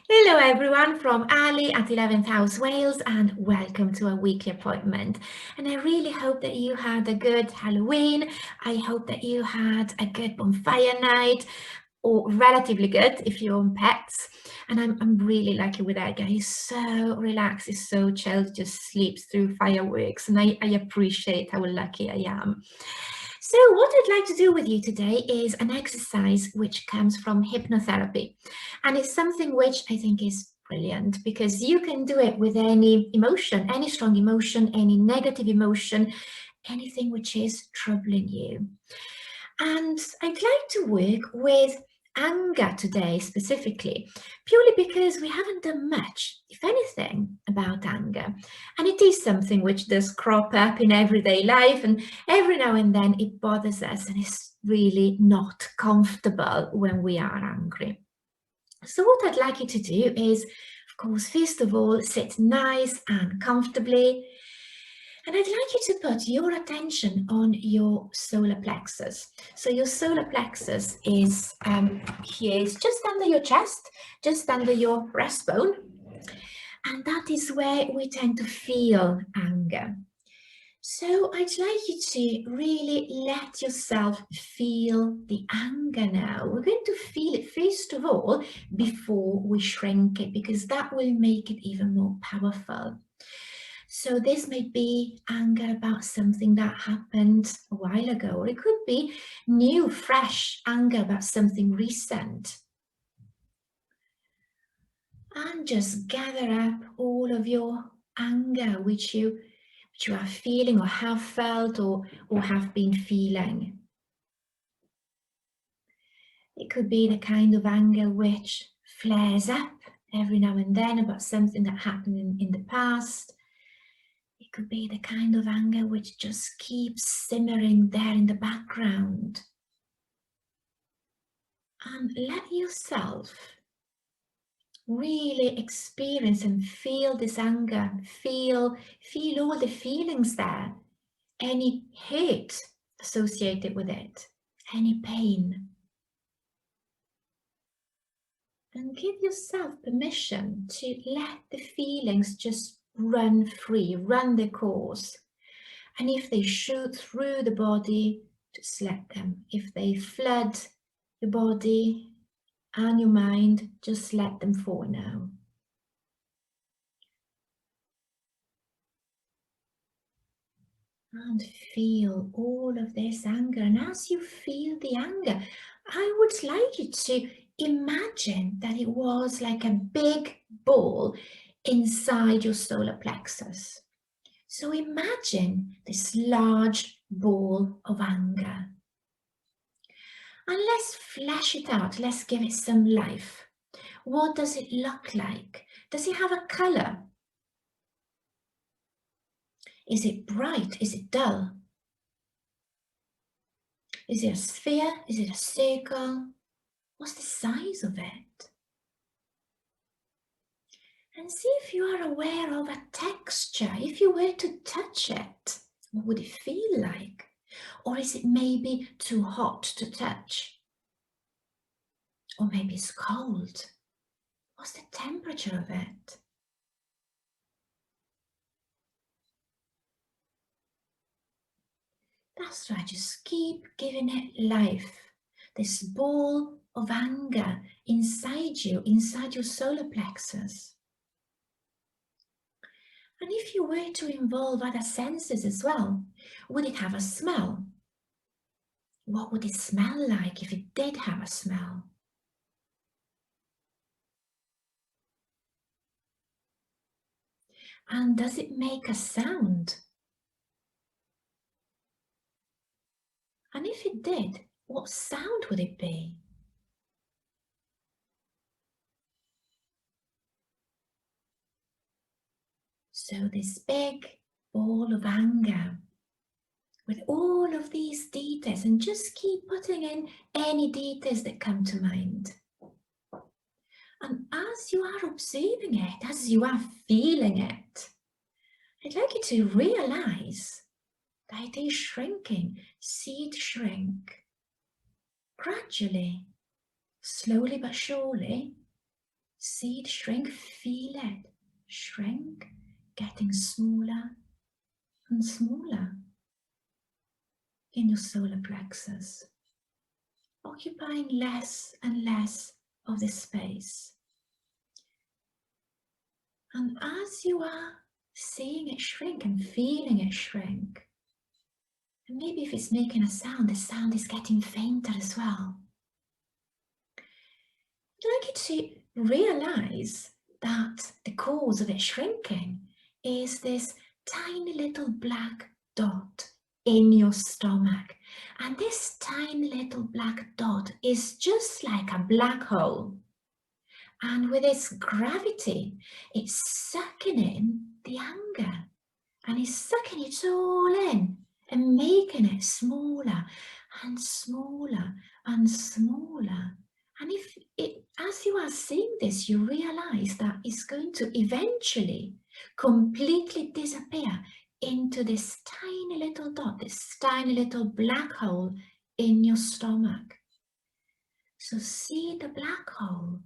Hello everyone from Ali at 11th House Wales, and welcome to a weekly appointment. And I really hope that you had a good Halloween. I hope that you had a good bonfire night, or relatively good if you own pets. And I'm really lucky with that guy. He's so relaxed, he's so chilled, just sleeps through fireworks. And I appreciate how lucky I am. So what I'd like to do with you today is an exercise which comes from hypnotherapy. And it's something which I think is brilliant because you can do it with any emotion, any strong emotion, any negative emotion, anything which is troubling you. And I'd like to work with anger today specifically, purely because we haven't done much, if anything, about anger. And it is something which does crop up in everyday life, and every now and then it bothers us and is really not comfortable when we are angry. So what I'd like you to do is, of course, first of all, sit nice and comfortably. And I'd like you to put your attention on your solar plexus. So your solar plexus is here, it's just under your chest, just under your breastbone. And that is where we tend to feel anger. So I'd like you to really let yourself feel the anger now. We're going to feel it first of all before we shrink it, because that will make it even more powerful. So this may be anger about something that happened a while ago, or it could be new, fresh anger about something recent. And just gather up all of your anger which you are feeling or have felt or have been feeling. It could be the kind of anger which flares up every now and then about something that happened in the past. It could be the kind of anger which just keeps simmering there in the background. And let yourself really experience and feel this anger. Feel all the feelings there. Any hate associated with it, any pain. And give yourself permission to let the feelings just run free, run their course. And if they shoot through the body, just let them. If they flood your body and your mind, just let them for now. And feel all of this anger. And as you feel the anger, I would like you to imagine that it was like a big ball inside your solar plexus. So imagine this large ball of anger. And let's flesh it out. Let's give it some life. What does it look like? Does it have a color? Is it bright? Is it dull? Is it a sphere? Is it a circle? What's the size of it? And see if you are aware of a texture. If you were to touch it, what would it feel like? Or is it maybe too hot to touch? Or maybe it's cold. What's the temperature of it? That's right, just keep giving it life. This ball of anger inside you, inside your solar plexus. And if you were to involve other senses as well, would it have a smell? What would it smell like if it did have a smell? And does it make a sound? And if it did, what sound would it be? So this big ball of anger with all of these details, and just keep putting in any details that come to mind. And as you are observing it, as you are feeling it, I'd like you to realize that it is shrinking. See it shrink gradually, slowly but surely. See it shrink, feel it shrink, getting smaller and smaller in your solar plexus, occupying less and less of this space. And as you are seeing it shrink and feeling it shrink, and maybe if it's making a sound, the sound is getting fainter as well. I'd like you to realize that the cause of it shrinking is this tiny little black dot in your stomach. And this tiny little black dot is just like a black hole. And with its gravity, it's sucking in the anger. And it's sucking it all in and making it smaller and smaller and smaller. And as you are seeing this, you realize that it's going to eventually completely disappear into this tiny little dot, this tiny little black hole in your stomach. So see the black hole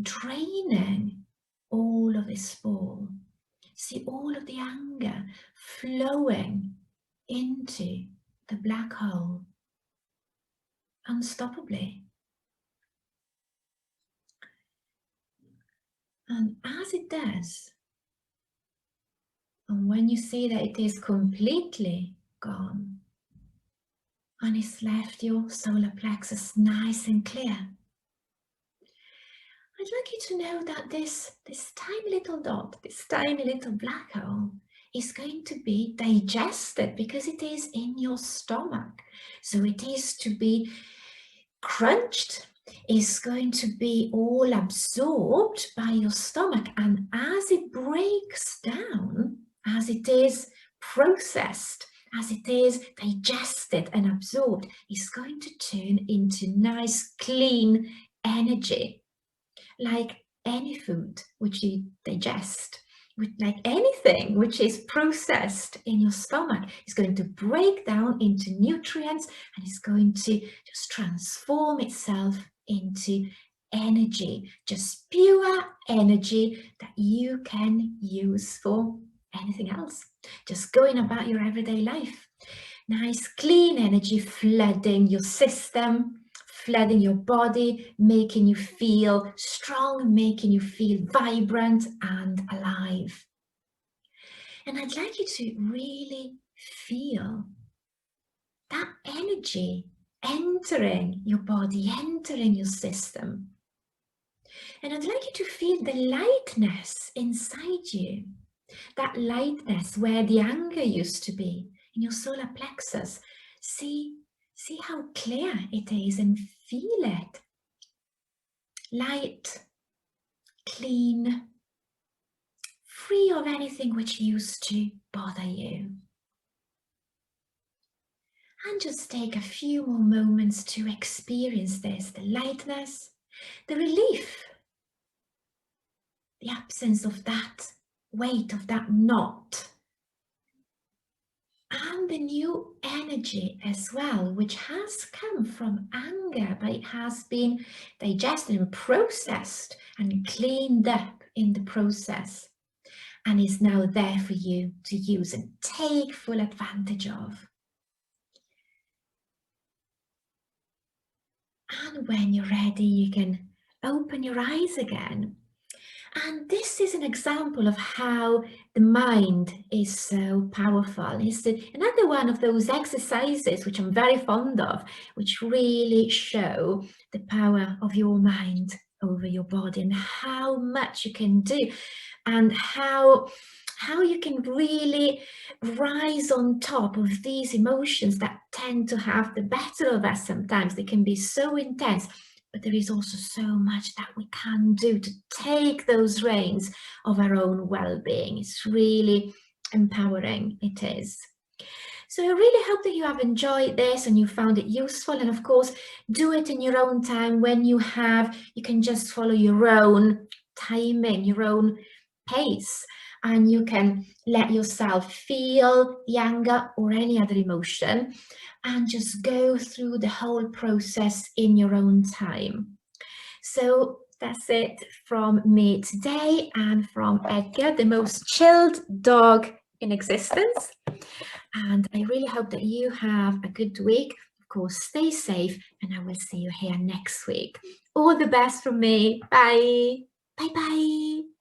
draining all of this ball. See all of the anger flowing into the black hole unstoppably. And as it does, and when you see that it is completely gone, and it's left your solar plexus nice and clear, I'd like you to know that this tiny little dot, this tiny little black hole, is going to be digested because it is in your stomach. So it is to be crunched, is going to be all absorbed by your stomach, and as it breaks down, as it is processed, as it is digested and absorbed, it's going to turn into nice clean energy, like any food which you digest, like anything which is processed in your stomach is going to break down into nutrients, and it's going to just transform itself into energy, just pure energy that you can use for anything else, just going about your everyday life. Nice clean energy flooding your system, flooding your body, making you feel strong, making you feel vibrant and alive. And I'd like you to really feel that energy entering your body, entering your system. And I'd like you to feel the lightness inside you, that lightness where the anger used to be in your solar plexus. See how clear it is and feel it. Light, clean, free of anything which used to bother you. And just take a few more moments to experience this, the lightness, the relief, the absence of that weight, of that knot, and the new energy as well, which has come from anger, but it has been digested and processed and cleaned up in the process, and is now there for you to use and take full advantage of. And when you're ready, you can open your eyes again. And this is an example of how the mind is so powerful. It's another one of those exercises which I'm very fond of, which really show the power of your mind over your body and how much you can do, and how you can really rise on top of these emotions that tend to have the better of us sometimes. They can be so intense. But there is also so much that we can do to take those reins of our own well-being. It's really empowering, it is. So I really hope that you have enjoyed this and you found it useful. And of course, do it in your own time. When you can just follow your own timing, your own pace, and you can let yourself feel the anger or any other emotion and just go through the whole process in your own time. So that's it from me today, and from Edgar, the most chilled dog in existence. And I really hope that you have a good week. Of course, stay safe, and I will see you here next week. All the best from me. Bye. Bye bye.